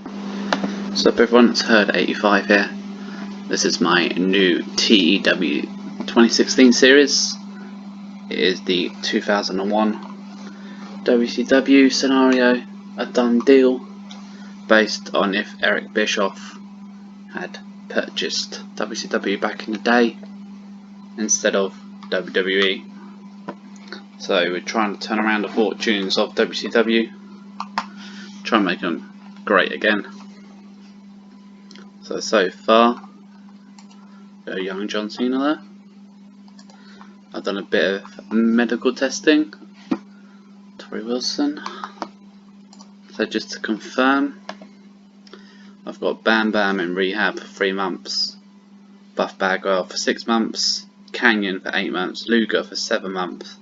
What's up everyone, it's Herd85 here. This is my new TEW2016 series. It is the 2001 WCW scenario, a done deal, based on if Eric Bischoff had purchased WCW back in the day instead of WWE. So we're trying to turn around the fortunes of WCW, try and make them great again. So far, got a young John Cena there. I've done a bit of medical testing. Tori Wilson. So just to confirm, I've got Bam Bam in rehab for 3 months, Buff Bagwell for 6 months, Canyon for 8 months, Luger for 7 months,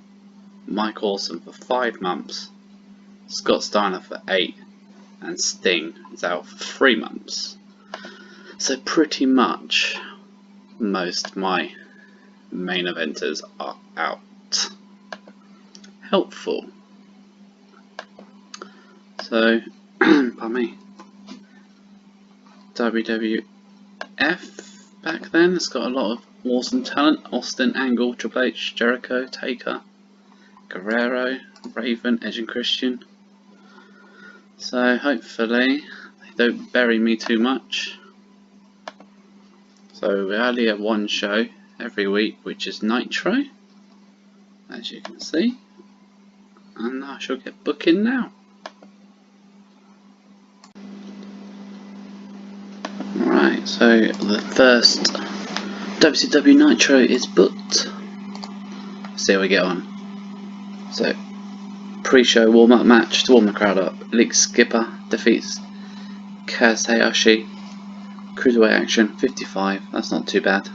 Mike Awesome for 5 months, Scott Steiner for 8, and Sting is out for 3 months. So pretty much most of my main eventers are out. Helpful. So, pardon me, WWF back then, it's got a lot of awesome talent. Austin, Angle, Triple H, Jericho, Taker, Guerrero, Raven, Edge and Christian. So hopefully they don't bury me too much. So we only have one show every week, which is Nitro, as you can see, and I shall get booking now. Alright, so the first WCW Nitro is booked. See how we get on. So, pre-show warm-up match to warm the crowd up. Elite Skipper defeats Kaz Hayashi. Cruiserweight action, 55, that's not too bad.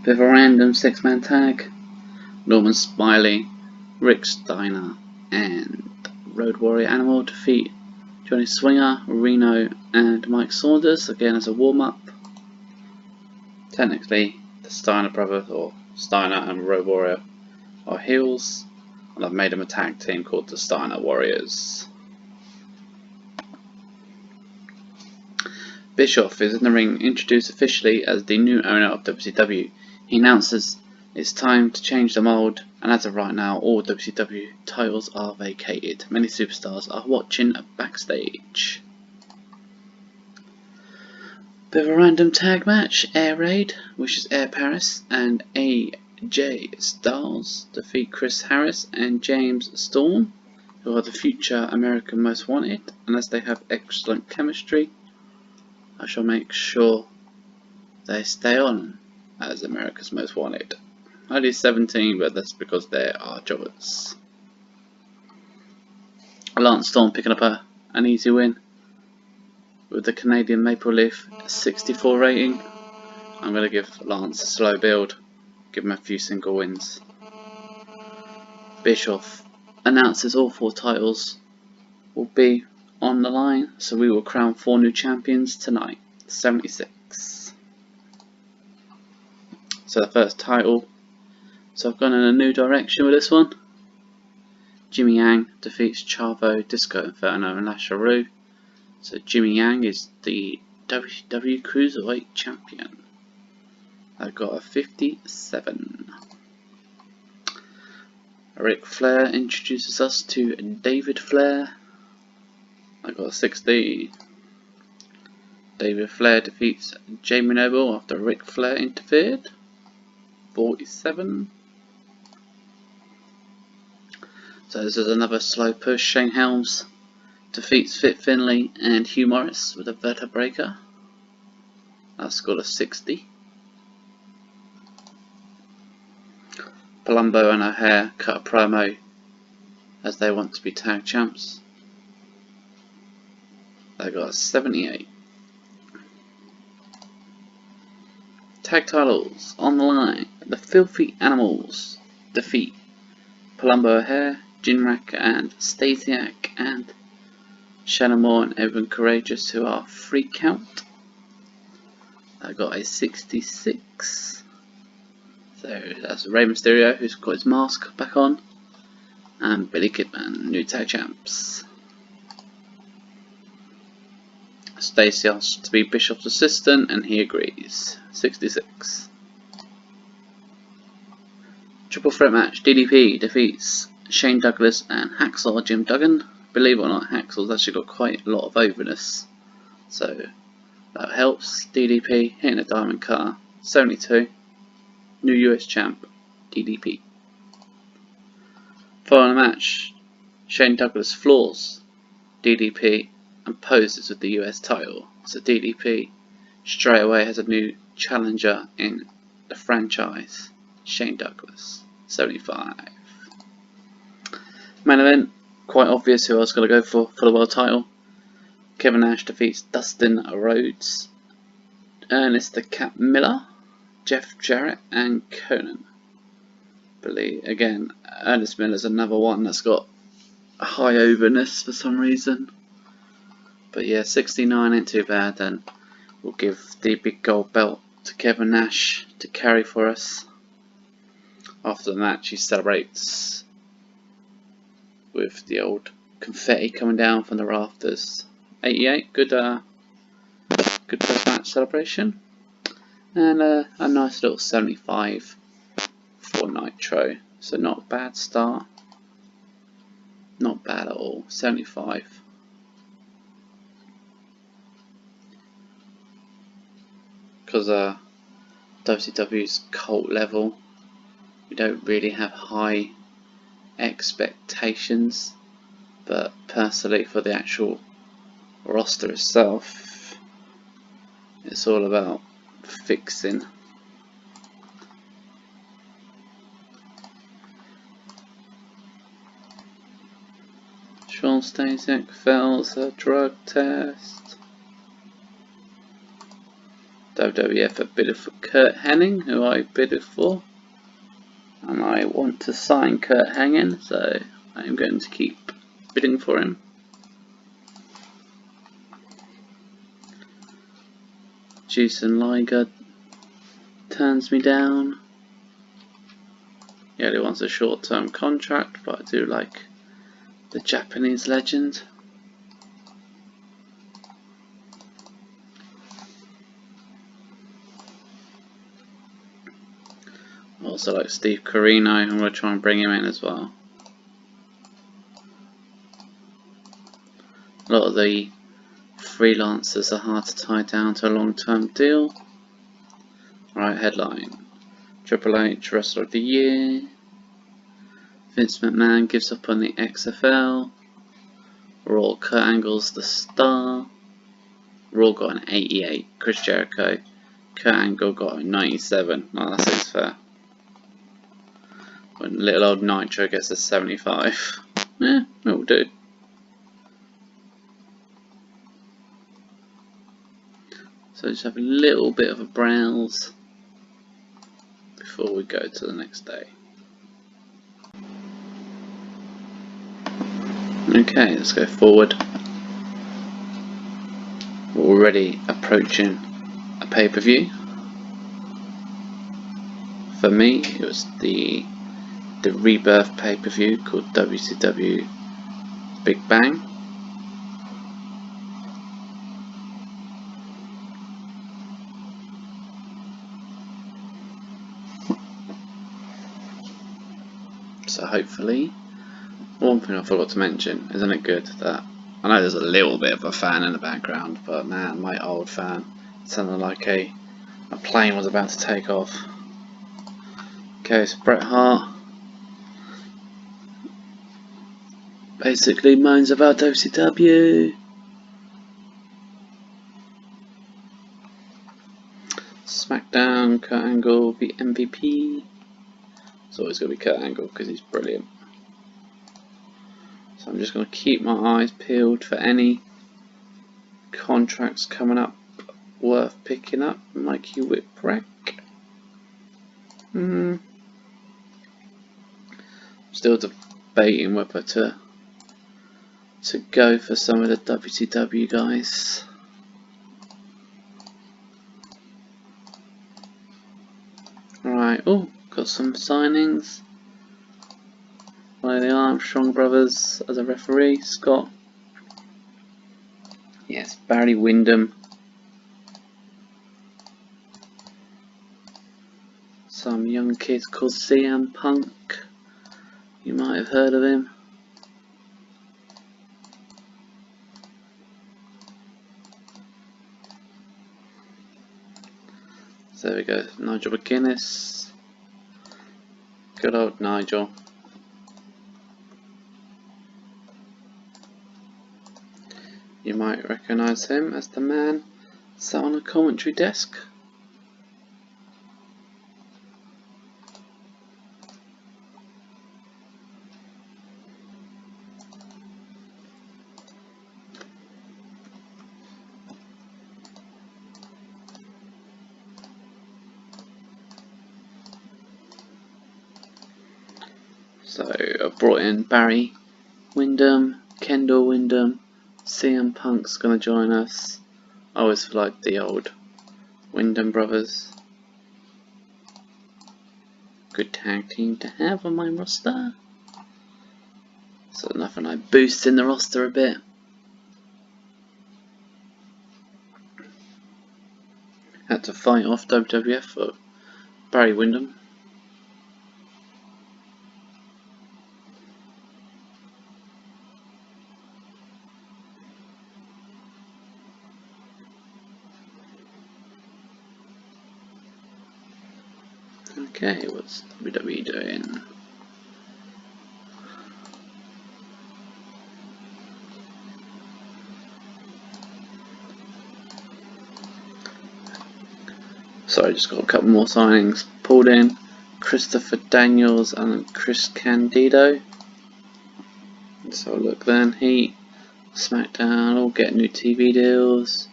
Bit of a random 6-man tag. Norman Smiley, Rick Steiner and Road Warrior Animal defeat Johnny Swinger, Reno and Mike Saunders, again as a warm-up. Technically the Steiner brothers, or Steiner and Road Warrior, are heels, and I've made them a tag team called the Steiner Warriors. Bischoff is in the ring, introduced officially as the new owner of WCW. He announces it's time to change the mold, and as of right now all WCW titles are vacated. Many superstars are watching backstage. Bit of a random tag match. Air Raid, which is Air Paris and AJ Styles, defeat Chris Harris and James Storm, who are the future American Most Wanted. Unless they have excellent chemistry, I shall make sure they stay on as America's Most Wanted. Only 17, but that's because they are jobbers. Lance Storm picking up an easy win with the Canadian Maple Leaf 64 rating. I'm going to give Lance a slow build, give him a few single wins. Bischoff announces all 4 titles will be on the line, so we will crown 4 new champions tonight. 76. So the first title. So I've gone in a new direction with this one. Jimmy Yang defeats Chavo, Disco Inferno and Lasharu. So Jimmy Yang is the WCW Cruiserweight Champion. I got a 57. Ric Flair introduces us to David Flair. I got a 60. David Flair defeats Jamie Noble after Ric Flair interfered. 47. So this is another slow push. Shane Helms defeats Fit Finlay and Hugh Morris with a vertebreaker. That's got a 60. Palumbo and O'Hare cut a promo as they want to be tag champs. They got a 78. Tag titles on the line. The Filthy Animals defeat Palumbo O'Hare, Jinrak and Stasiak, and Shannon Moore and Evan Courageous, who are 3 count. I got a 66. So that's Rey Mysterio, who's got his mask back on, and Billy Kidman, new tag champs. Stacy asks to be Bischoff's assistant and he agrees. 66. Triple threat match. DDP defeats Shane Douglas and Hacksaw Jim Duggan. Believe it or not, Hacksaw's actually got quite a lot of overness, so that helps. DDP hitting a diamond cutter. 72. New US champ. DDP. Following the match, Shane Douglas floors DDP and poses with the US title. So DDP straight away has a new challenger in the franchise. Shane Douglas. 75. Main event, quite obvious who I was going to go for the world title. Kevin Nash defeats Dustin Rhodes, Ernest the Cat Miller, Jeff Jarrett and Conan. Believe again, Ernest Miller's another one that's got a high overness for some reason. But yeah, 69 ain't too bad. Then we'll give the big gold belt to Kevin Nash to carry for us. After the match, he celebrates with the old confetti coming down from the rafters. 88, good post-match celebration, and a nice little 75 for Nitro. So not a bad start, not bad at all. 75. Because WCW's cult level, we don't really have high expectations, but personally for the actual roster itself, it's all about fixing. Sean Stasiak fails a drug test. WWF have bidded for Kurt Hennig, who I bidded for, and I want to sign Kurt Hennig, so I'm going to keep bidding for him. Jason Liger turns me down. He only wants a short-term contract, but I do like the Japanese legend. Also like Steve Corino, I'm going to try and bring him in as well. A lot of the freelancers are hard to tie down to a long-term deal. Alright, headline. Triple H Wrestler of the Year. Vince McMahon gives up on the XFL. Raw, Kurt Angle's the star. Raw got an 88. Chris Jericho. Kurt Angle got a 97. Oh, that seems fair. When little old Nitro gets a 75. Yeah, it'll do. So just have a little bit of a browse before we go to the next day. Okay, let's go forward. We're already approaching a pay-per-view. For me, it was the Rebirth pay-per-view called WCW Big Bang. So hopefully, one thing I forgot to mention, isn't it good that, I know there's a little bit of a fan in the background, but man, my old fan sounded like a plane was about to take off. Okay, so Bret Hart basically moans about WCW. SmackDown, Kurt Angle be MVP. It's always going to be Kurt Angle because he's brilliant. So I'm just going to keep my eyes peeled for any contracts coming up worth picking up. Mikey Whipwreck. Still debating whether to go for some of the WCW guys. Alright, oh, got some signings. One of the Armstrong brothers as a referee, Scott Yes, Barry Windham. Some young kid called CM Punk. You might have heard of him. So there we go, Nigel McGuinness. Good old Nigel. You might recognise him as the man sat on a commentary desk. So I've brought in Barry Windham, Kendall Windham, CM Punk's gonna join us. I always feel like the old Windham brothers. Good tag team to have on my roster. So nothing like boosting the roster a bit. Had to fight off WWF for Barry Windham. Okay, what's WWE doing? Sorry, just got a couple more signings pulled in. Christopher Daniels and Chris Candido. So look then, Heat, SmackDown, all get new TV deals.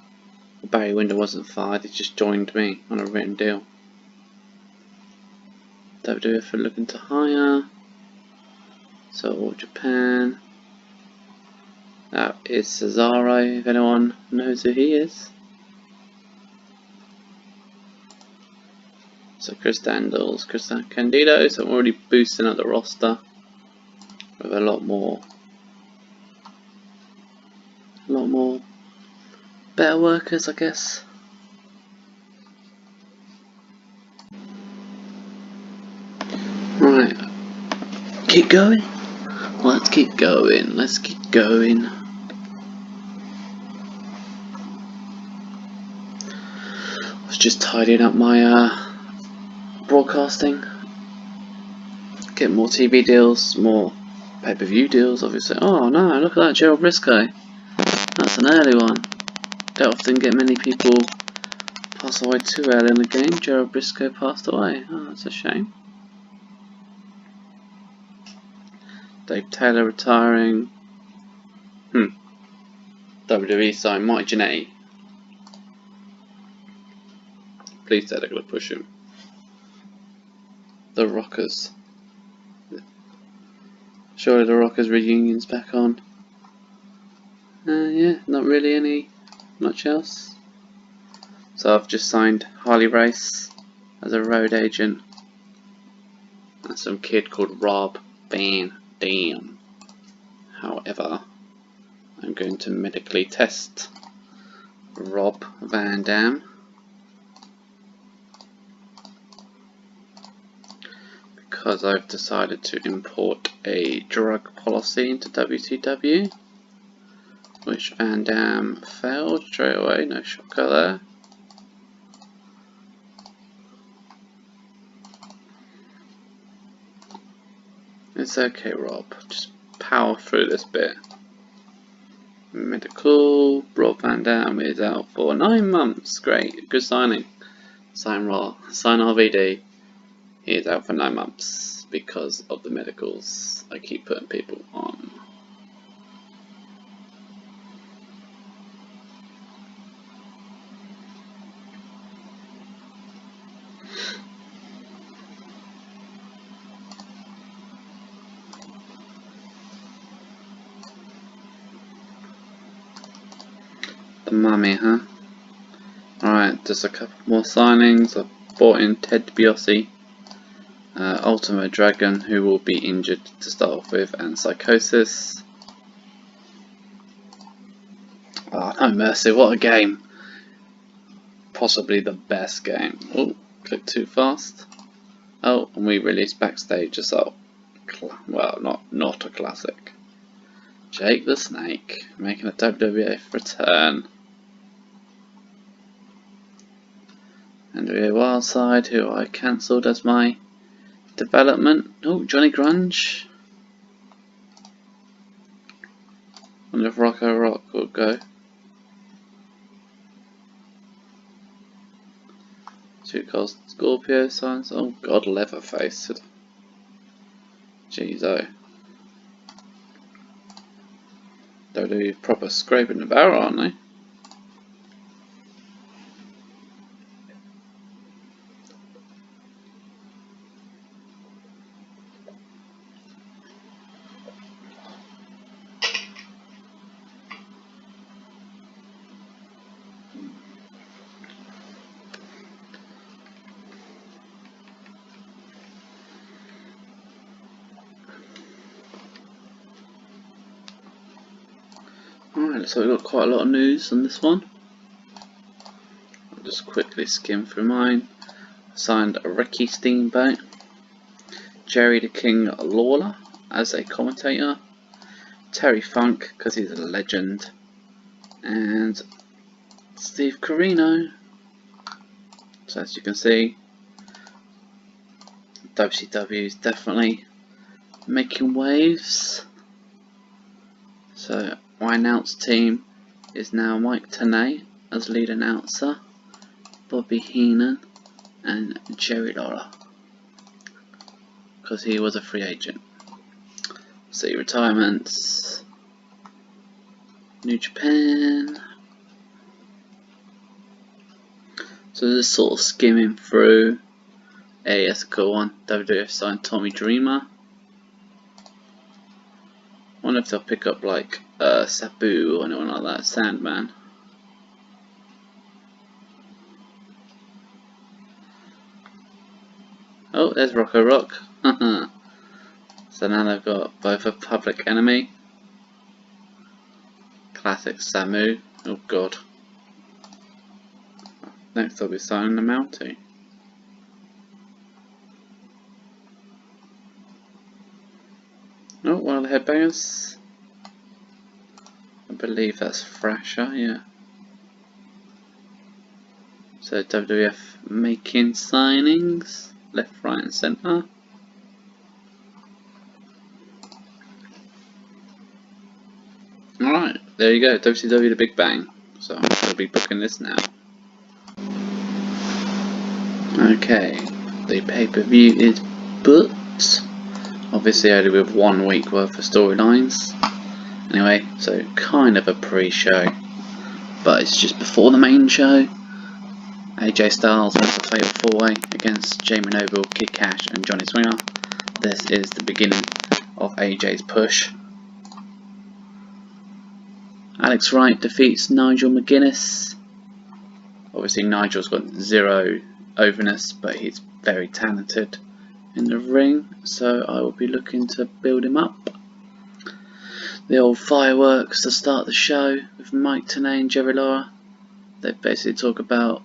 Barry Windham wasn't fired, he just joined me on a written deal. WWF are looking to hire. So All Japan. That is Cesaro, if anyone knows who he is. So Chris Daniels, Chris Candido, so I'm already boosting up the roster with a lot more better workers, I guess. Right, keep going. Let's keep going. Let's keep going. I was just tidying up my broadcasting, get more TV deals, more pay-per-view deals, obviously. Oh no, look at that, Gerald Briscoe. That's an early one. Don't often get many people pass away too early in the game. Gerald Briscoe passed away. Oh, that's a shame. Dave Taylor retiring. WWE signed Mike Jannetty. Please say they're going to push him. The Rockers. Surely the Rockers reunion's back on. Yeah, not really much else. So I've just signed Harley Race as a road agent. And some kid called Rob Van Dam. However, I'm going to medically test Rob Van Dam. Because I've decided to import a drug policy into WCW, which Van Dam failed straight away, no shocker there. It's okay, Rob, just power through this bit. Medical, Rob Van Dam is out for 9 months, great, good signing. Sign RVD. He is out for 9 months because of the medicals I keep putting people on. The mummy, huh? Alright, just a couple more signings. I've bought in Ted DiBiase, Ultimate Dragon, who will be injured to start off with, and Psychosis. Oh, no mercy, what a game. Possibly the best game. Oh, click too fast. Oh, and we released Backstage assault. Well, not a classic. Jake the Snake making a WWF return. NWA Wildside, who I cancelled as my development. Oh, Johnny Grunge. And if Rocco Rock will go. Two Cold Scorpio signs. Oh god, Leatherface. Jeez, oh. They're proper scraping the barrel, aren't they? Alright, so we've got quite a lot of news on this one. I'll just quickly skim through mine. Signed Ricky Steamboat, Jerry the King Lawler as a commentator, Terry Funk because he's a legend, and Steve Corino. So as you can see, WCW is definitely making waves. So my announced team is now Mike Tenay as lead announcer, Bobby Heenan and Jerry Lawler because he was a free agent. See retirements, New Japan. So this is sort of skimming through. Hey, that's a cool one. WWF signed Tommy Dreamer. I wonder if they'll pick up like Sabu or anyone like that. Sandman. Oh, there's Rocco Rock. So now they've got both a Public Enemy. Classic Samu. Oh god. Next I'll be signing the Mountie. Oh, one of the headbangers. I believe that's Thrasher, yeah. So WWF making signings, left, right and centre. Alright, there you go, WCW The Big Bang. So I'm going to be booking this now. Okay, the pay-per-view is booked. Obviously only with 1 week worth of storylines. Anyway, so kind of a pre-show, but it's just before the main show. AJ Styles went for Fatal 4-Way against Jamie Noble, Kid Cash and Johnny Swinger. This is the beginning of AJ's push. Alex Wright defeats Nigel McGuinness. Obviously Nigel's got zero overness, but he's very talented in the ring, so I will be looking to build him up. The old fireworks to start the show with Mike Tenay and Jerry Lawler. They basically talk about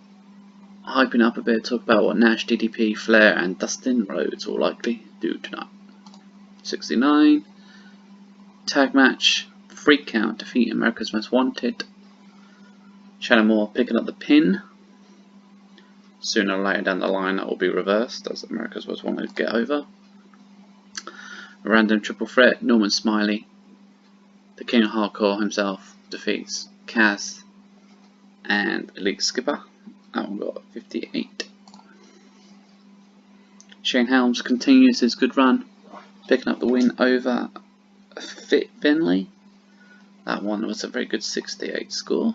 hyping up a bit, talk about what Nash, DDP, Flair and Dustin Rhodes will likely do tonight. 69 tag match, Freak Count defeat America's Most Wanted. Shannon Moore picking up the pin. Sooner or later down the line that will be reversed as America's Most Wanted get over. A random triple threat, Norman Smiley, the King of Hardcore himself, defeats Kaz and Elite Skipper. That one got 58. Shane Helms continues his good run, picking up the win over Fit Finley. That one was a very good 68 score.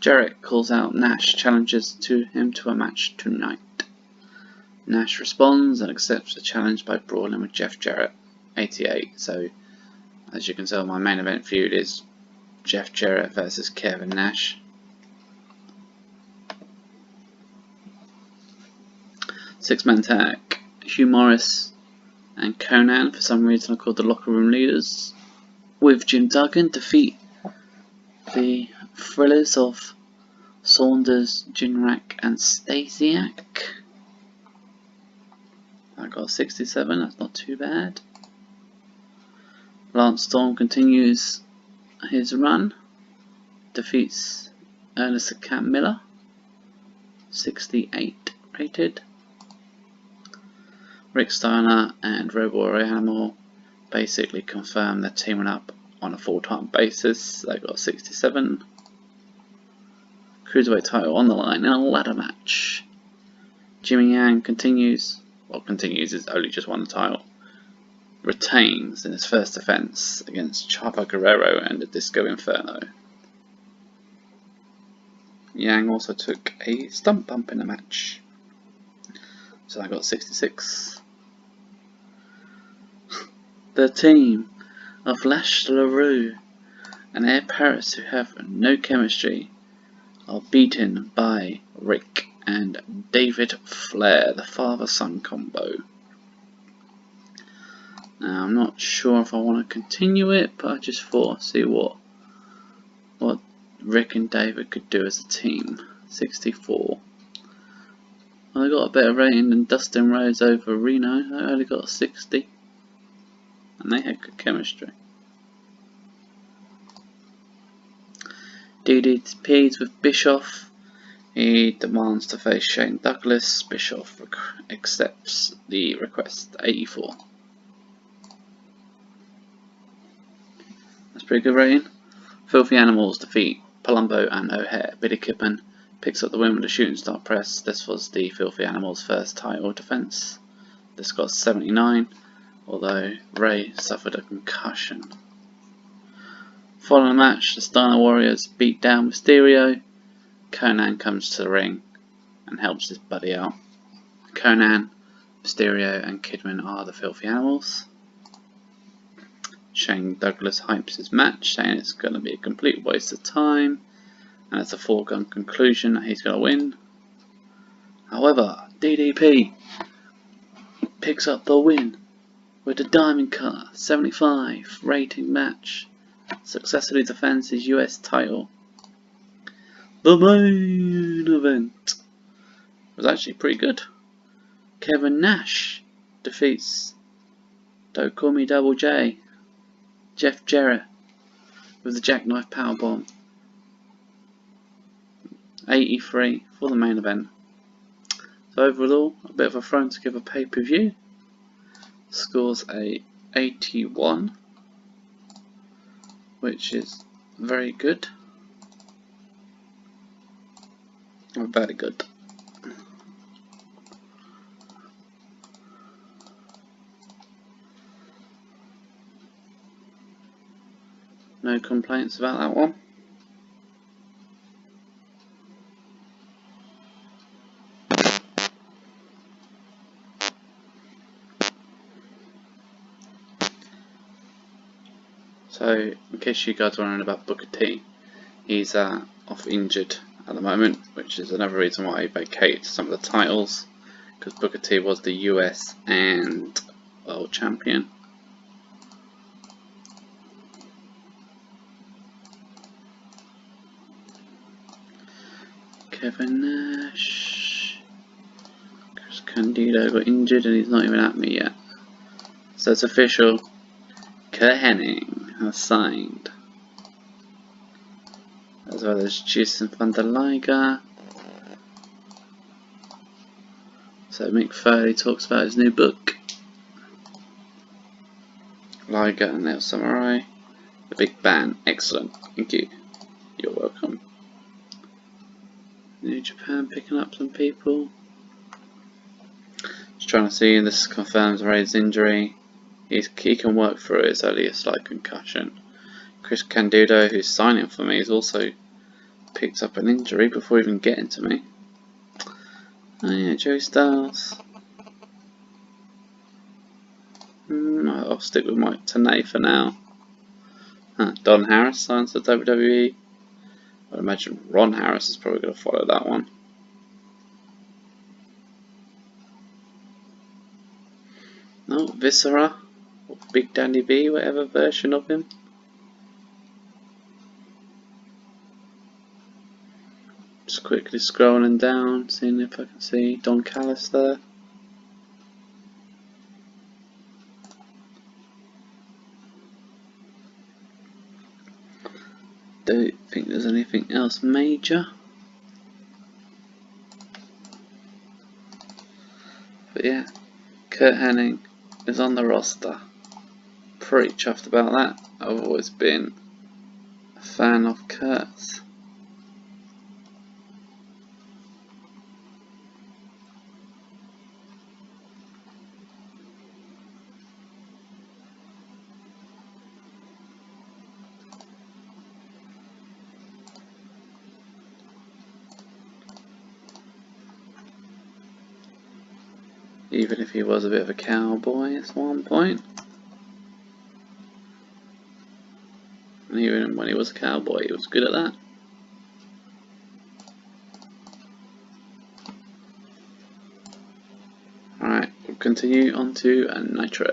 Jarrett calls out Nash, challenges to him to a match tonight. Nash responds and accepts the challenge by brawling with Jeff Jarrett, 88. So, as you can tell, my main event feud is Jeff Jarrett versus Kevin Nash. Six-man tag, Hugh Morris and Conan, for some reason I called the Locker Room Leaders, with Jim Duggan, defeat the thrillers of Saunders, Jinrak and Stasiak. I got 67, that's not too bad. Lance Storm continues his run, defeats Ernest Camp Miller, 68 rated. Rick Steiner and Robo Animal basically confirm they're teaming up on a full-time basis. They got 67. Cruiserweight title on the line in a ladder match. Jimmy Yang continues, he's only just won the title, retains in his first defense against Chavo Guerrero and the Disco Inferno. Yang also took a stump bump in the match, so I got 66. The team of Lash LaRue and Air Paris, who have no chemistry, are beaten by Rick and David Flair, the father-son combo. Now I'm not sure if I want to continue it, but I just thought I'd see what Rick and David could do as a team. 64. I got a better rating than Dustin Rhodes over Reno. I only got a 60. And they had good chemistry. DDP's with Bischoff. He demands to face Shane Douglas. Bischoff accepts the request. 84. That's pretty good rating. Filthy Animals defeat Palumbo and O'Hare. Billy Kidman picks up the win with a shooting star press. This was the Filthy Animals' first title defense. This got 79, although Ray suffered a concussion. Following the match, the Steiner Warriors beat down Mysterio. Conan comes to the ring and helps his buddy out. Conan, Mysterio and Kidman are the Filthy Animals. Shane Douglas hypes his match, saying it's going to be a complete waste of time, and it's a foregone conclusion that he's going to win. However, DDP picks up the win with the Diamond Cutter, 75 rating match. Successfully defends his US title. The main event was actually pretty good. Kevin Nash defeats Don't Call Me Double J, Jeff Jarrett, with the Jackknife Powerbomb. 83 for the main event. So overall, a bit of a thrown together pay-per-view. Scores a 81, which is very good. Or very good. No complaints about that one. So, in case you guys are wondering about Booker T, he's off injured at the moment, which is another reason why he vacated some of the titles, because Booker T was the US and World Champion. Kevin Nash. Chris Candido got injured and he's not even at me yet. So it's official. Kurt Hennig has signed. As well as Jason van der Liger. So Mick Foley talks about his new book. Liger and Nail Samurai. The Big Band. Excellent. Thank you. You're welcome. New Japan picking up some people. Just trying to see if this confirms Ray's injury. He can work through it. It's only a slight concussion. Chris Candido, who's signing for me, has also picked up an injury before even getting to me. Oh yeah, Joey Styles. I'll stick with Mike Tenay for now. Don Harris signs for WWE. I'd imagine Ron Harris is probably going to follow that one. No, Viscera, or Big Dandy B, whatever version of him. quickly scrolling down, seeing if I can see Don Callis there. Don't think there's anything else major. But yeah, Kurt Hennig is on the roster. Pretty chuffed about that. I've always been a fan of Kurt's. Even if he was a bit of a cowboy at one point. And even when he was a cowboy, he was good at that. Alright, we'll continue on to a nitro.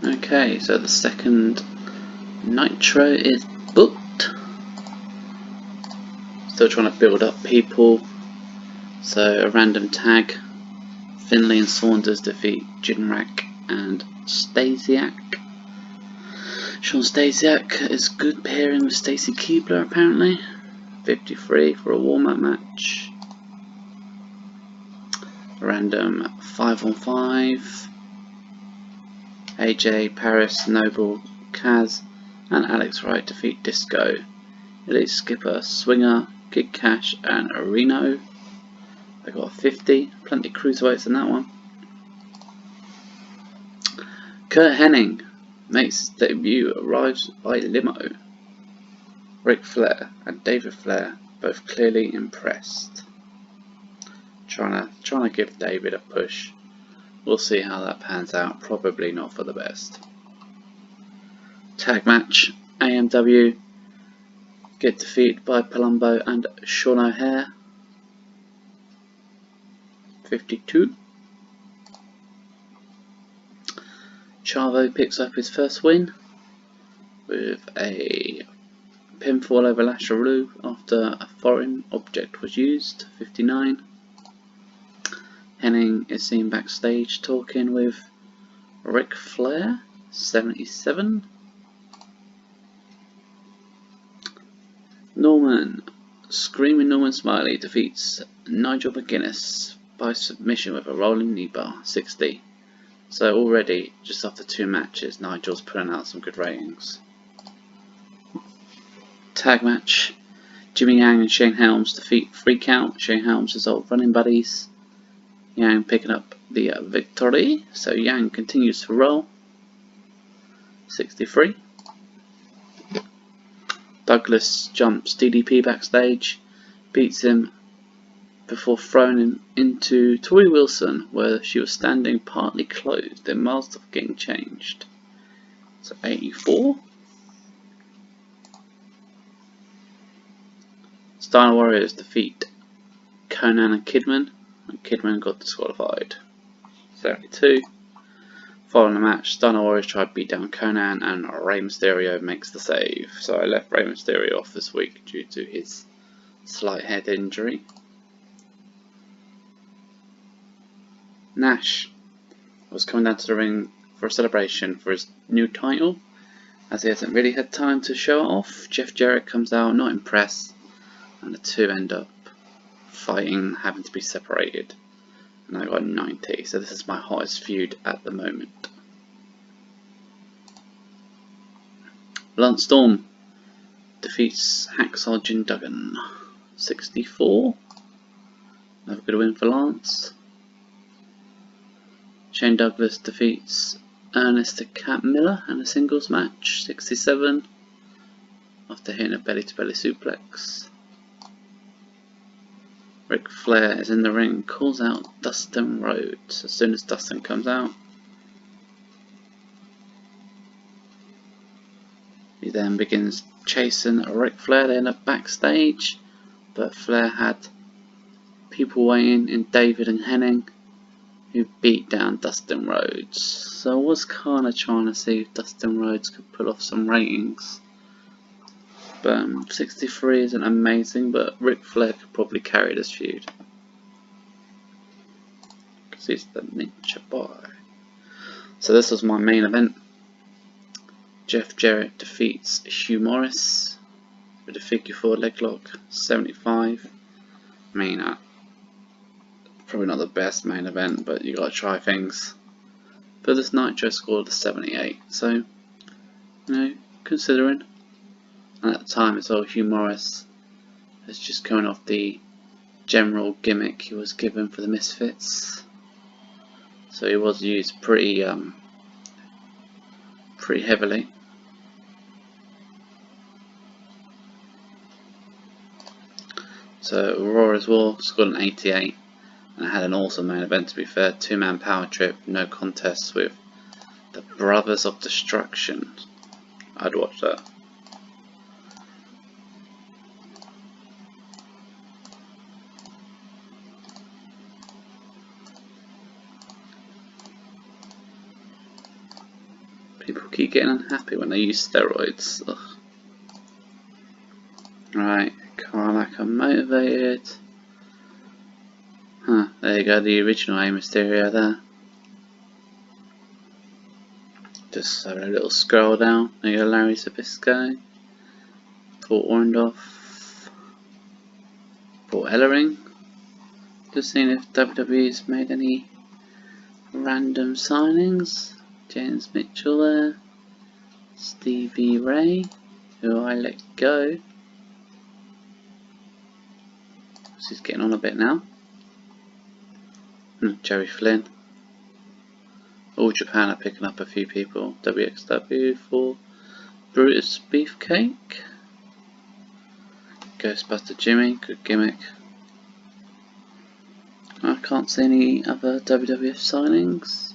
Okay, so the second nitro is booked. Still trying to build up people. So a random tag. Finlay and Saunders defeat Jinrak and Stasiak. Sean Stasiak is good pairing with Stacy Keibler apparently. 53 for a warm-up match. A random 5-on-5. AJ, Paris, Noble, Kaz and Alex Wright defeat Disco. Elite Skipper, Swinger, Kid Cash and Reno. They got 50, plenty of cruiserweights in that one. Kurt Hennig makes his debut, arrives by limo. Ric Flair and David Flair both clearly impressed. Trying to give David a push. We'll see how that pans out. Probably not for the best. Tag match: AMW get defeated by Palumbo and Sean O'Haire. 52. Chavo picks up his first win with a pinfall over Lashley after a foreign object was used. 59. Hennig is seen backstage talking with Ric Flair. 77. Screaming Norman Smiley defeats Nigel McGuinness by submission with a rolling knee bar. 60. So already, just after 2 matches, Nigel's putting out some good ratings. Tag match: Jimmy Yang and Shane Helms defeat Free Count. Shane Helms' his old running buddies. Yang picking up the victory, so Yang continues to roll. 63. Douglas jumps DDP backstage, beats him before throwing him into Tori Wilson, where she was standing partly clothed in miles of getting changed. So 84. Steiner Warriors defeat Conan and Kidman got disqualified. 72. Following the match, Steiner Warriors tried to beat down Conan and Rey Mysterio makes the save. So I left Rey Mysterio off this week due to his slight head injury. Nash was coming down to the ring for a celebration for his new title, as he hasn't really had time to show it off. Jeff Jarrett comes out, not impressed, and the two end up fighting, having to be separated. And I got 90, so this is my hottest feud at the moment. Lance Storm defeats Hacksaw Jim Duggan. 64. Another good win for Lance. Shane Douglas defeats Ernest the Cat Miller in a singles match. 67. After hitting a belly to belly suplex. Ric Flair is in the ring, calls out Dustin Rhodes. As soon as Dustin comes out, he then begins chasing Ric Flair. They end up backstage, but Flair had people waiting in David and Hennig, who beat down Dustin Rhodes. So I was kind of trying to see if Dustin Rhodes could pull off some ratings. But 63 isn't amazing, but Ric Flair could probably carry this feud. Because he's the Ninja Boy. So this was my main event. Jeff Jarrett defeats Hugh Morris with a figure 4 leg lock, 75. I mean, probably not the best main event, but you gotta try things. But this Nitro scored a 78, so, you know, considering. And at the time as well, Hugh Morris was just coming off the general gimmick he was given for the Misfits. So he was used pretty heavily. So Raw as well scored an 88 and had an awesome main event, to be fair. 2-man power trip, no contests with the Brothers of Destruction. I'd watch that. People keep getting unhappy when they use steroids. Ugh. Right, Carlac motivated. Huh, there you go, the original A Mysterio there. Just having a little scroll down. There you go, Larry Zbyszko, Paul Orndorff, Paul Ellering. Just seeing if WWE's made any random signings. James Mitchell there, Stevie Ray, who I let go. He's getting on a bit now. Jerry Flynn. All Japan are picking up a few people. WXW for Brutus Beefcake. Ghostbuster Jimmy, good gimmick. I can't see any other WWF signings,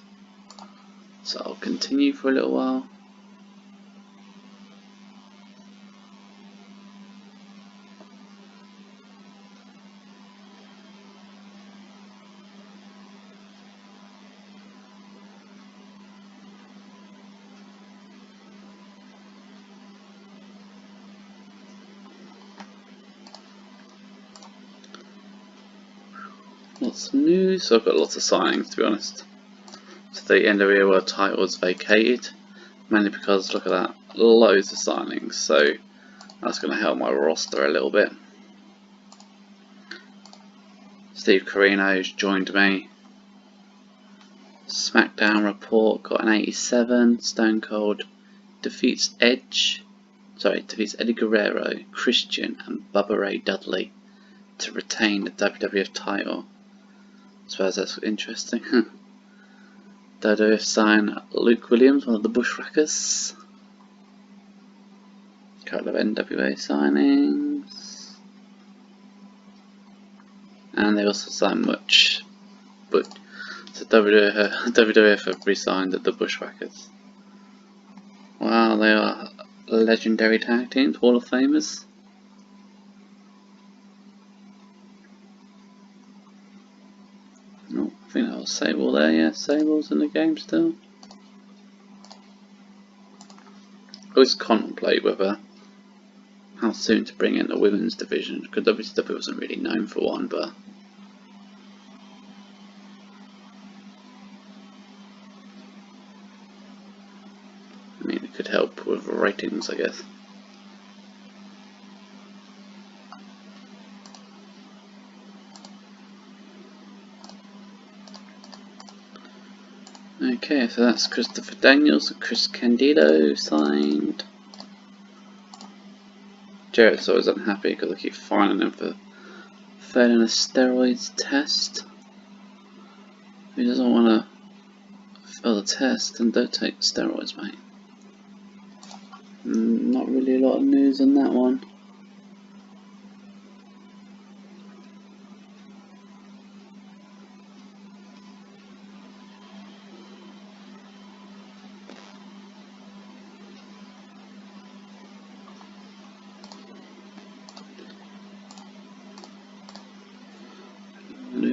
so I'll continue for a little while. Lots of news. I've got lots of signings, to be honest. So the NWA World title was vacated, mainly because, look at that, loads of signings, so that's going to help my roster a little bit. Steve Corino's joined me. SmackDown report got an 87. Stone Cold defeats Eddie Guerrero, Christian and Bubba Ray Dudley to retain the WWF title. I suppose that's interesting. WWF signed Luke Williams, one of the Bushwhackers. Couple of NWA signings. And they also signed much. But so WWF have re-signed the Bushwhackers. Wow, they are legendary tag teams, Hall of Famers. Oh, I think that was Sable there, yeah, Sable's in the game still. I always contemplate whether how soon to bring in the women's division, because WCW wasn't really known for one, but I mean it could help with ratings, I guess. Okay, so that's Christopher Daniels and Chris Candido signed. Jarrett's always unhappy because I keep fining him for failing a steroids test. If he doesn't want to fail the test, then don't take steroids, mate. Not really a lot of news on that one.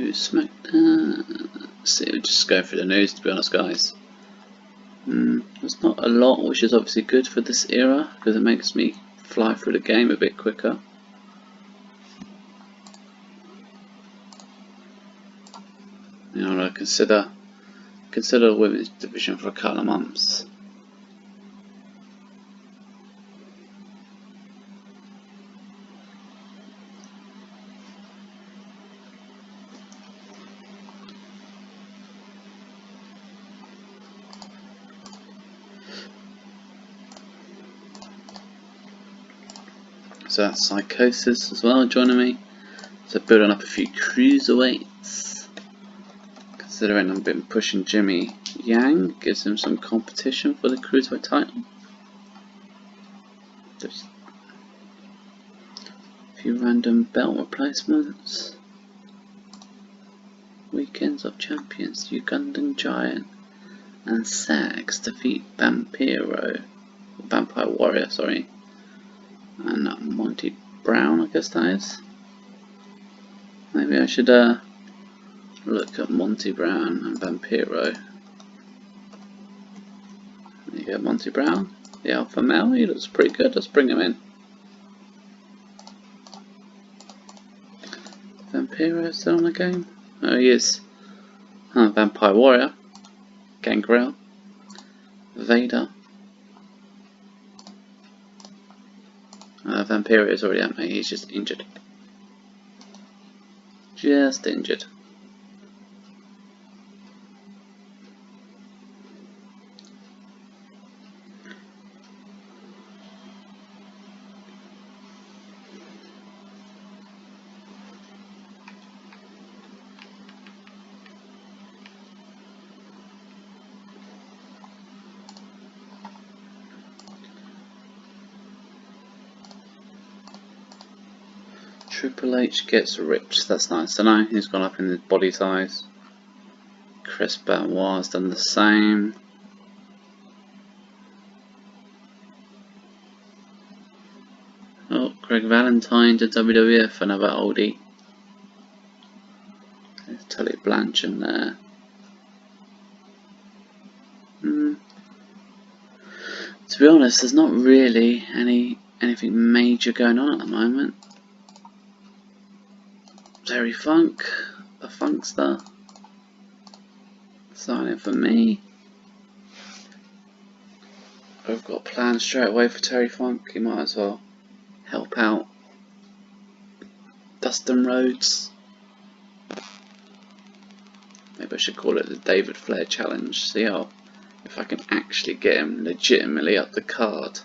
SmackDown, see, we'll just go through the news, to be honest, guys. There's not a lot, which is obviously good for this era, because it makes me fly through the game a bit quicker. You know, I consider the women's division for a couple of months. So that's Psychosis as well joining me. So building up a few cruiserweights. Considering I've been pushing Jimmy Yang, gives him some competition for the cruiserweight title. There's a few random belt replacements. Weekends of Champions, Ugandan Giant and Sax defeat Vampire Warrior, sorry. And Monty Brown, I guess that is. Maybe I should look at Monty Brown and Vampiro. There you go, Monty Brown, the alpha male, he looks pretty good, let's bring him in. Vampiro still on the game? Oh, he is. Vampire Warrior, Gangrel, Vader. Vampiro is already at me, he's just injured. Just injured. Triple H gets ripped, that's nice to know. He's gone up in his body size. Chris Benoit's done the same. Oh, Greg Valentine to WWF, another oldie. There's Tully Blanchard there. To be honest, there's not really anything major going on at the moment. Terry Funk, the Funkster, signing for me. I've got plans straight away for Terry Funk. He might as well help out Dustin Rhodes. Maybe I should call it the David Flair Challenge. See how if I can actually get him legitimately up the card.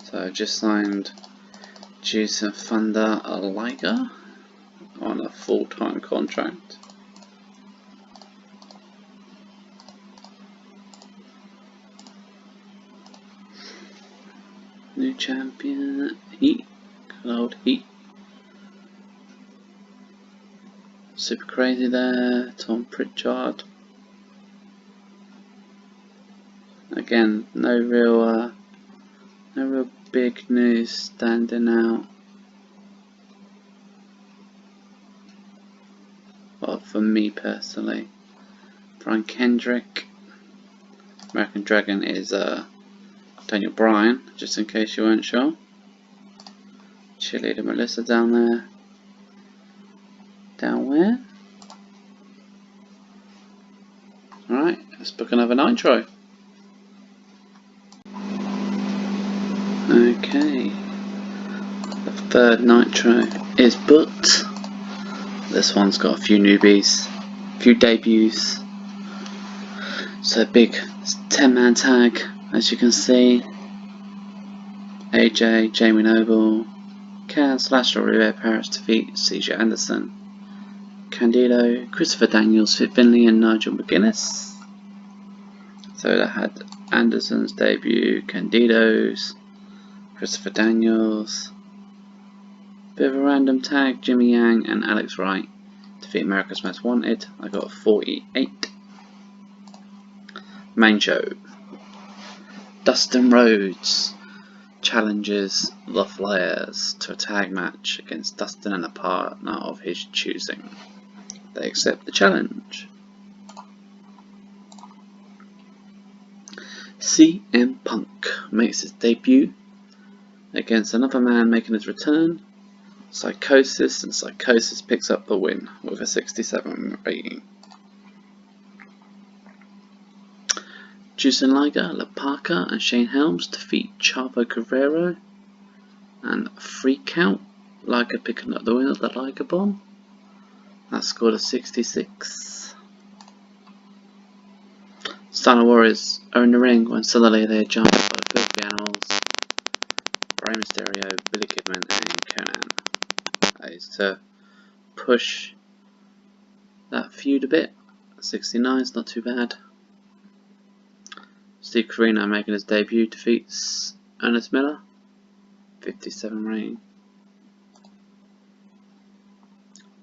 So I've just signed Jason Thunder Liger on a full-time contract. New champion, Heat, good old Heat. Super crazy there, Tom Pritchard. Again, no real big news standing out. Well, for me personally, Brian Kendrick. American Dragon is Daniel Bryan, just in case you weren't sure. Cheerleader Melissa down there. Down where? Alright, let's book another nitro. Okay, the third nitro is booked. This one's got a few newbies, a few debuts. So big 10-man tag, as you can see. AJ, Jamie Noble, Kaz, Lashley, Rivera, Paris defeat CJ Anderson, Candido, Christopher Daniels, Fit Finley and Nigel McGuinness. So that had Anderson's debut, Candido's, Christopher Daniels, bit of a random tag, Jimmy Yang and Alex Wright defeat America's Most Wanted. I got a 48. Main show, Dustin Rhodes challenges the Flyers to a tag match against Dustin and a partner of his choosing. They accept the challenge. CM Punk makes his debut against another man making his return, Psychosis, and Psychosis picks up the win with a 67 rating. Justin Liger, La Parka, and Shane Helms defeat Chavo Guerrero and Freak Out. Liger picking up the win of the Liger Bomb. That scored a 66. Steiner Warriors are in the ring when suddenly they are jumped by the Filthy Animals, Rey Mysterio, Billy Kidman, and Conan. That is to push that feud a bit. 69 is not too bad. Steve Corino making his debut defeats Ernest Miller, 57 rating.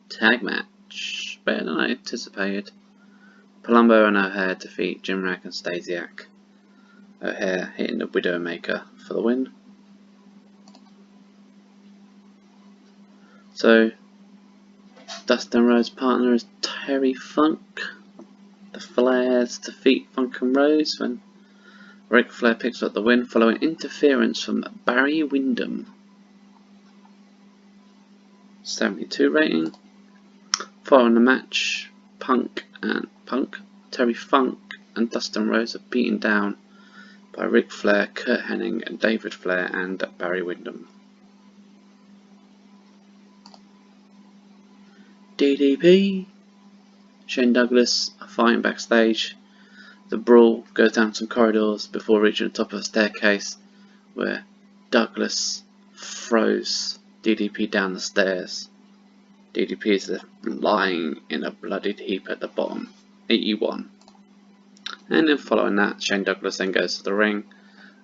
Tag match, better than I anticipated. Palumbo and O'Haire defeat Jimrak and Stasiak. O'Haire hitting the Widowmaker for the win. So, Dustin Rhodes' partner is Terry Funk. The Flares defeat Funk and Rose when Ric Flair picks up the win following interference from Barry Windham. 72 rating. Following the match, Terry Funk and Dustin Rhodes are beaten down by Ric Flair, Kurt Hennig, and David Flair and Barry Windham. DDP, Shane Douglas are fighting backstage. The brawl goes down some corridors before reaching the top of a staircase where Douglas throws DDP down the stairs. DDP is lying in a bloodied heap at the bottom, 81. And then following that, Shane Douglas then goes to the ring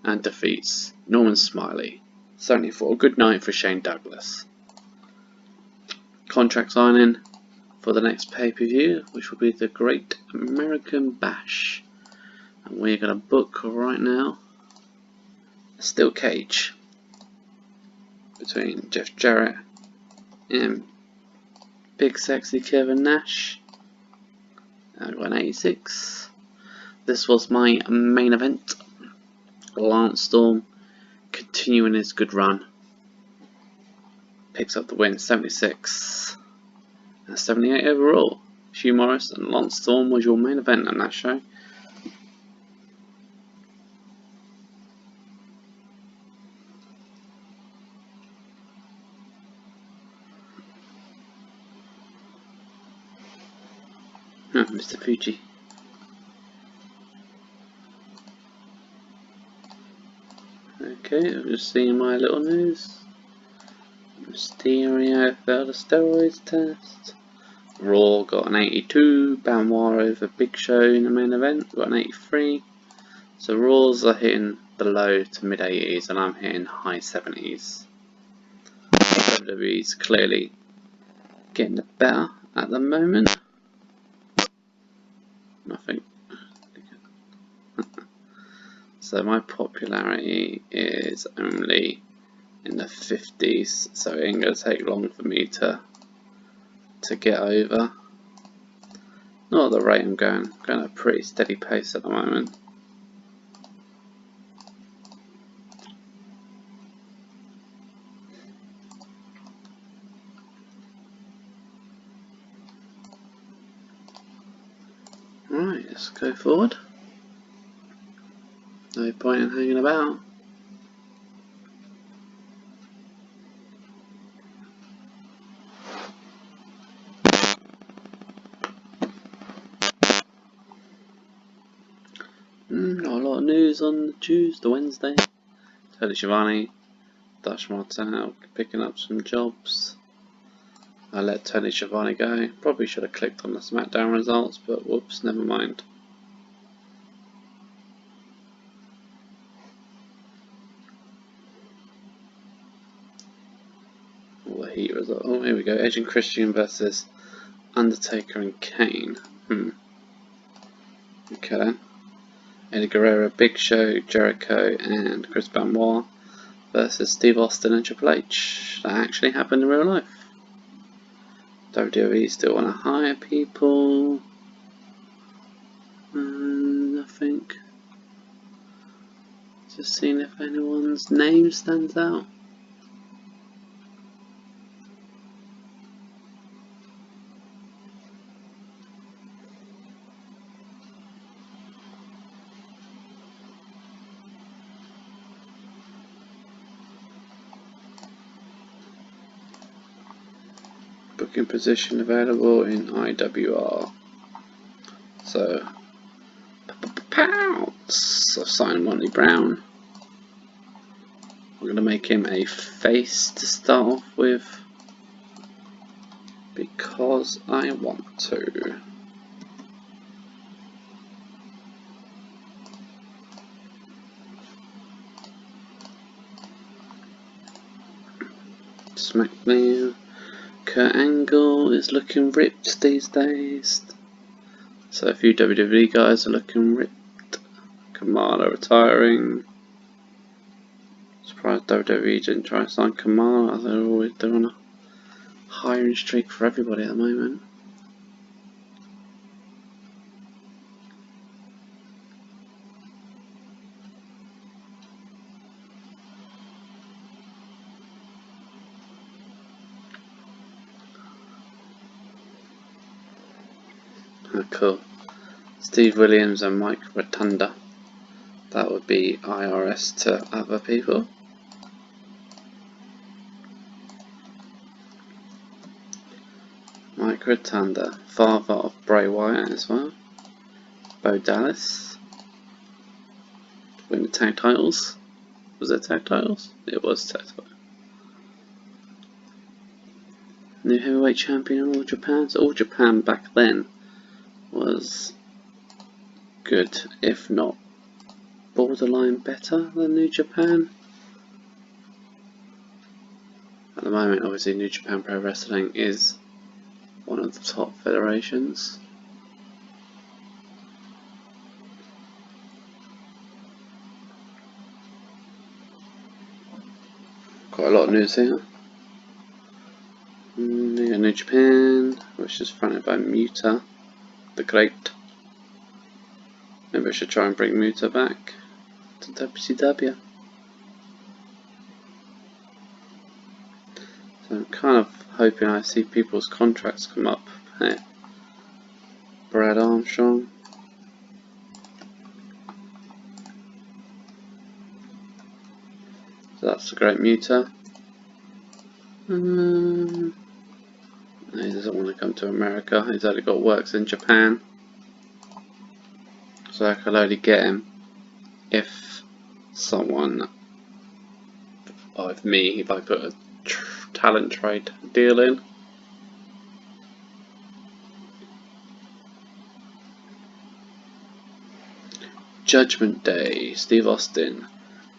and defeats Norman Smiley, 74. Good night for Shane Douglas. Contract signing for the next pay-per-view, which will be the Great American Bash. And we're going to book right now a steel cage between Jeff Jarrett and Big Sexy Kevin Nash. I've got an 86. This was my main event. Lance Storm continuing his good run. Picks up the win, 76. And 78 overall. Hugh Morris and Lance Storm was your main event on that show. Oh, Mr. Fuji. Okay, I'm just seeing my little news. Mysterio failed a steroids test. Raw got an 82. Benoit over Big Show in the main event got an 83. So Raws are hitting the low to mid 80s and I'm hitting high 70s. WWE's clearly getting the better at the moment. Nothing. So my popularity is only in the 50s, so it ain't gonna take long for me to get over. Not at the rate I'm going at a pretty steady pace at the moment. Right, let's go forward. No point in hanging about. Got a lot of news on the Wednesday. Tony Schiavone, Dash Martel picking up some jobs. I let Tony Schiavone go. Probably should have clicked on the SmackDown results, but whoops, never mind. All the Heat result. Oh, here we go. Edge and Christian versus Undertaker and Kane. Okay then. Eddie Guerrero, Big Show, Jericho, and Chris Benoit versus Steve Austin and Triple H. That actually happened in real life. WWE still want to hire people. Nothing. Just seeing if anyone's name stands out. Booking position available in IWR. So, pounds. I've signed Monty Brown. I'm going to make him a face to start off with because I want to. SmackDown. Kurt Angle is looking ripped these days. So a few WWE guys are looking ripped. Kamala retiring. Surprised WWE didn't try and sign Kamala. They're on a hiring streak for everybody at the moment. Oh, cool. Steve Williams and Mike Rotunda. That would be IRS to other people. Mike Rotunda, father of Bray Wyatt as well. Bo Dallas. Win the tag titles. Was it tag titles? It was tag titles. New heavyweight champion of All Japan. So All Japan back then was good, if not borderline better than New Japan. At the moment, obviously, New Japan Pro Wrestling is one of the top federations. Quite a lot of news here. New Japan, which is fronted by Muta the Great. Maybe I should try and bring Muta back to WCW. So I'm kind of hoping I see people's contracts come up. Hey, Brad Armstrong. So that's the Great Muta. He doesn't want to come to America. He's only got works in Japan. So I could only get him if someone, or if I put a talent trade deal in. Judgment Day. Steve Austin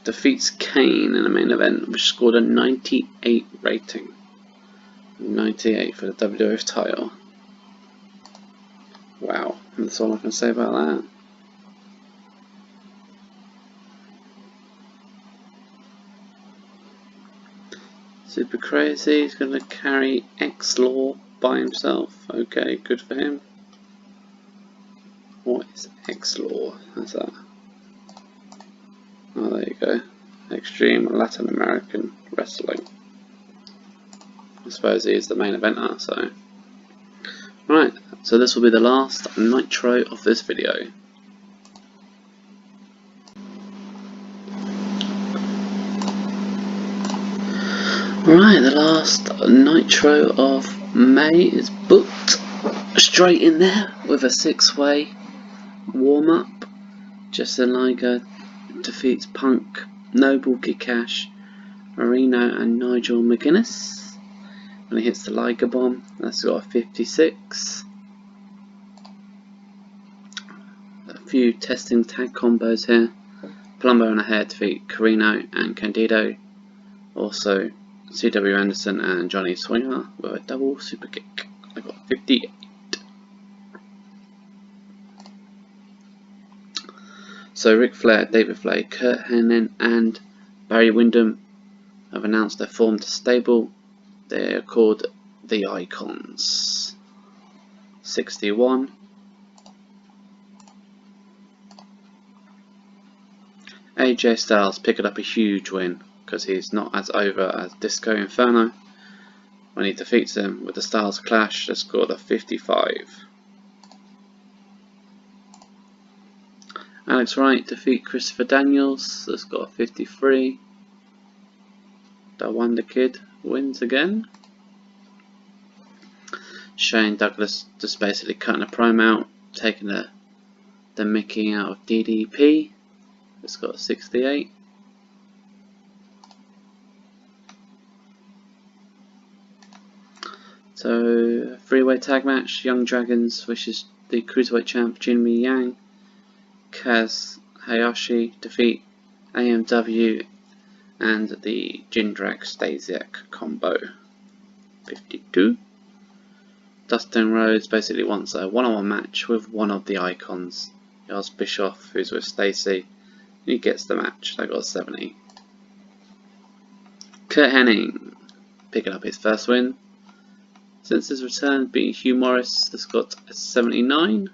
defeats Kane in the main event, which scored a 98 rating. 98 for the WWF title. Wow, that's all I can say about that. Super crazy, he's going to carry X-Law by himself. Okay, good for him. What is X-Law? That's that. Oh, there you go. Extreme Latin American Wrestling. I suppose he is the main eventer, so. Right, so this will be the last Nitro of this video. Right, the last Nitro of May is booked straight in there with a 6-way warm-up. Justin Liger defeats Punk, Noble, Kikash, Marino and Nigel McGuinness. When he hits the Liger Bomb, that's got a 56. A few testing tag combos here. Palumbo and a hair defeat Carino and Candido. Also C.W. Anderson and Johnny Swinger with a double super kick. I got 58. So Ric Flair, David Flair, Kurt Hennig and Barry Windham have announced they formed a stable. They are called the Icons. 61. AJ Styles picking up a huge win because he's not as over as Disco Inferno. When he defeats him with the Styles Clash, they scored a 55. Alex Wright defeat Christopher Daniels, that's got a 53. The Wonder Kid wins again. Shane Douglas just basically cutting a promo out, taking the Mickey out of DDP. It's got a 68. So, three-way tag match. Young Dragons versus the Cruiserweight champ Jinmi Yang. Kaz Hayashi defeat AMW and the Jindrak Stasiak combo. 52. Dustin Rhodes basically wants a one-on-one match with one of the Icons. He asks Bischoff, who's with Stacy. He gets the match. They got a 70. Kurt Hennig picking up his first win since his return, beating Hugh Morris. That's got a 79.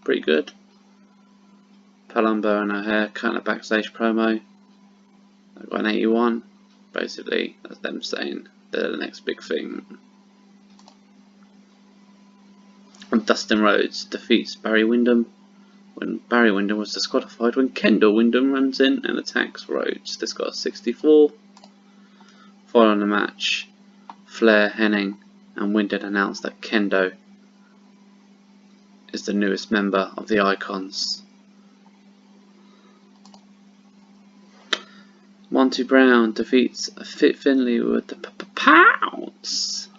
Pretty good. Palumbo and O'Hare cutting a backstage promo. They got an 81. Basically, that's them saying they're the next big thing. And Dustin Rhodes defeats Barry Windham when Barry Windham was disqualified when Kendall Windham runs in and attacks Rhodes. This got a 64. Following the match, Flair, Hennig and Windham announced that Kendo is the newest member of the Icons. Monty Brown defeats Fit Finlay with the Pounds.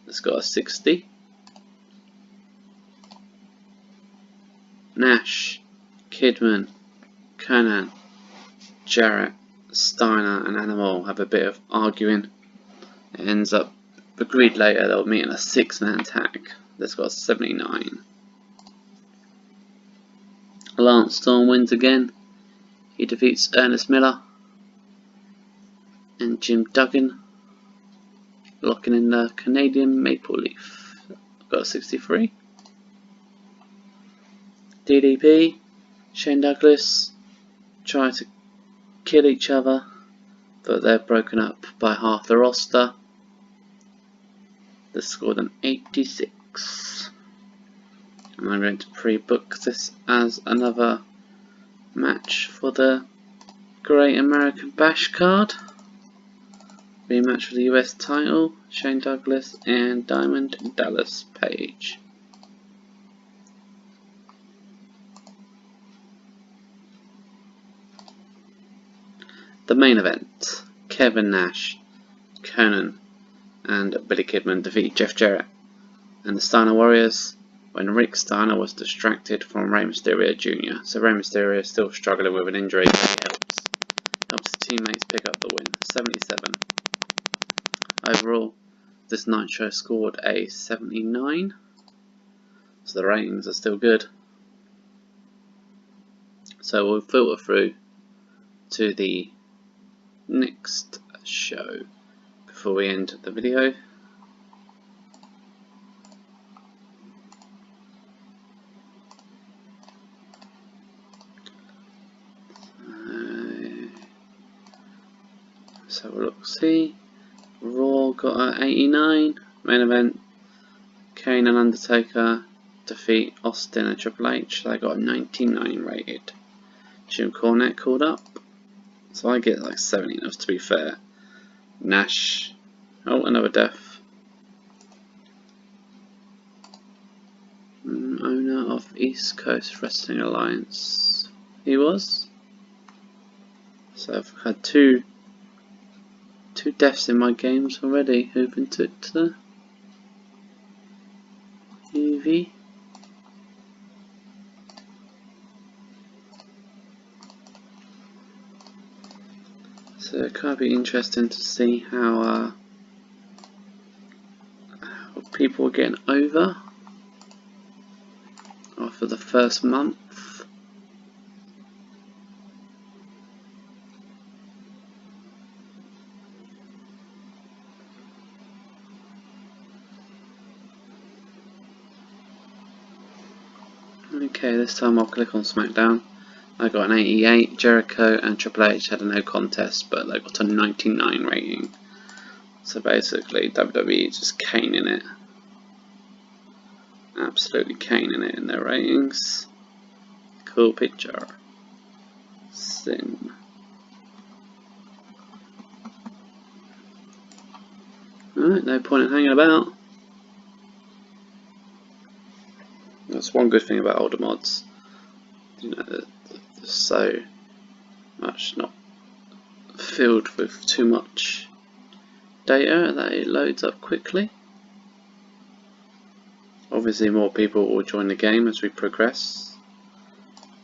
This got a 60. Nash, Kidman, Conan, Jarrett, Steiner and Animal have a bit of arguing. It ends up agreed later they'll meet in a 6-man tag. This got a 79. Lance Storm wins again. He defeats Ernest Miller and Jim Duggan, locking in the Canadian Maple Leaf. Got a 63. DDP, Shane Douglas try to kill each other, but they're broken up by half the roster. They scored an 86. And I'm going to pre-book this as another match for the Great American Bash card. Rematch for the US title, Shane Douglas and Diamond Dallas Page. The main event, Kevin Nash, Conan and Billy Kidman defeat Jeff Jarrett and the Steiner Warriors when Rick Steiner was distracted from Rey Mysterio Jr. So Rey Mysterio is still struggling with an injury, but he helps his teammates pick up the win. 77. Overall, this nitro scored a 79, so the ratings are still good. So we'll filter through to the next show before we end the video. So we'll look, see. Raw got an 89. Main event, Kane and Undertaker defeat Austin and Triple H. They got a 99 rated. Jim Cornette called up, so I get like 70 enough to be fair. Nash, oh, another death. Owner of East Coast Wrestling Alliance, he was. So I've had two deaths in my games already who've been took to the UV. So it could be interesting to see how people are getting over after the first month. Okay, this time I'll click on SmackDown. I got an 88. Jericho and Triple H had a no contest, but they got a 99 rating. So basically, WWE just caning it. Absolutely caning it in their ratings. Cool picture. Sin. Alright, no point in hanging about. That's one good thing about older mods. You know, they're so much not filled with too much data that it loads up quickly. Obviously more people will join the game as we progress.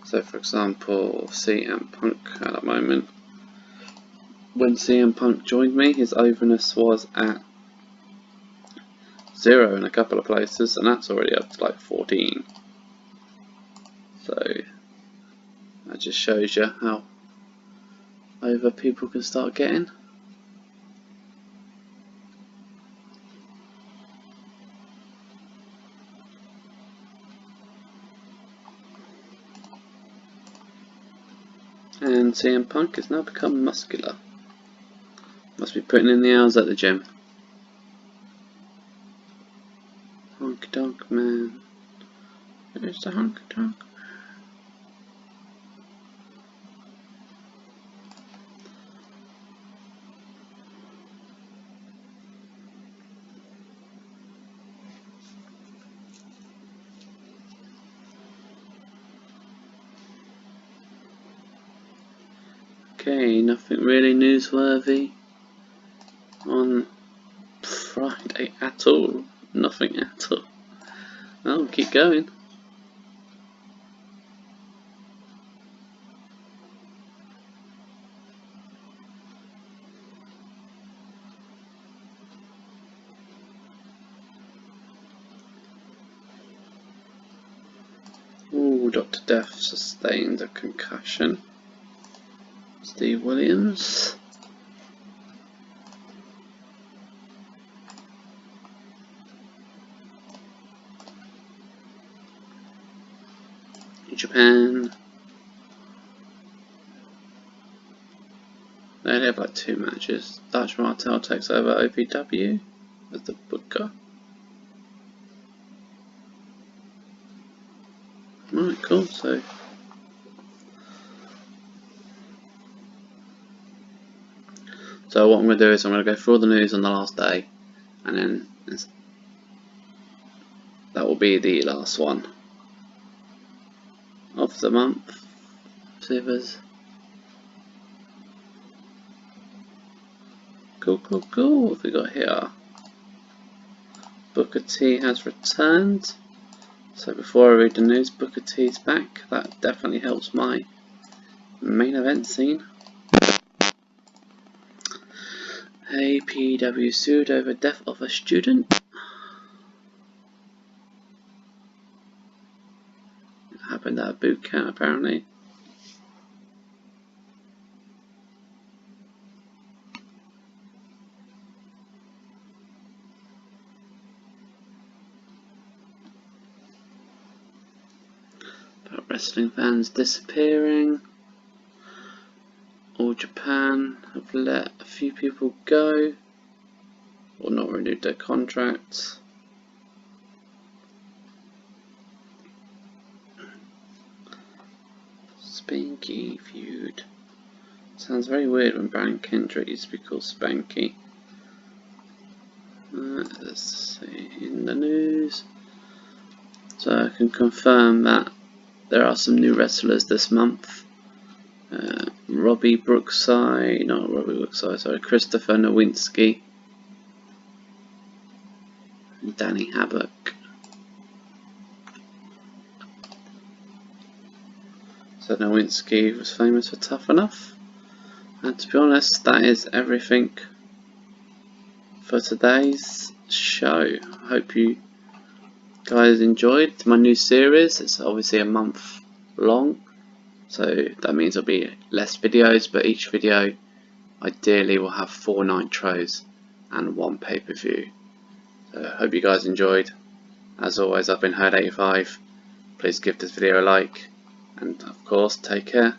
So for example, CM Punk at the moment. When CM Punk joined me, his overness was at 0 in a couple of places, and that's already up to like 14. So that just shows you how over people can start getting. And CM Punk has now become muscular. Must be putting in the hours at the gym. Honky Tonk Man. Where's the Honky Tonk? Okay, nothing really newsworthy on Friday at all. Nothing at all. I'll keep going. Ooh, Dr. Death sustained a concussion. Steve Williams. Japan. They only have like 2 matches. Dutch Martel takes over OPW as the booker. Right, cool. So what I'm going to do is I'm going to go through all the news on the last day, and then that will be the last one of the month. See if there's cool. What have we got here? Booker T has returned. So before I read the news, Booker T's back. That definitely helps my main event scene. APW sued over death of a student. It happened at a boot camp apparently. About wrestling fans disappearing. All Japan have let a few people go or not renewed their contracts. Spanky feud. Sounds very weird when Brian Kendrick used to be called Spanky. Let's see in the news. So I can confirm that there are some new wrestlers this month. Christopher Nowinski and Danny Havoc. So Nowinski was famous for Tough Enough, and to be honest, that is everything for today's show. I hope you guys enjoyed my new series. It's obviously a month long, so that means there'll be less videos, but each video ideally will have 4 nitros and 1 pay-per-view. So I hope you guys enjoyed. As always, I've been Herd85. Please give this video a like, and of course take care.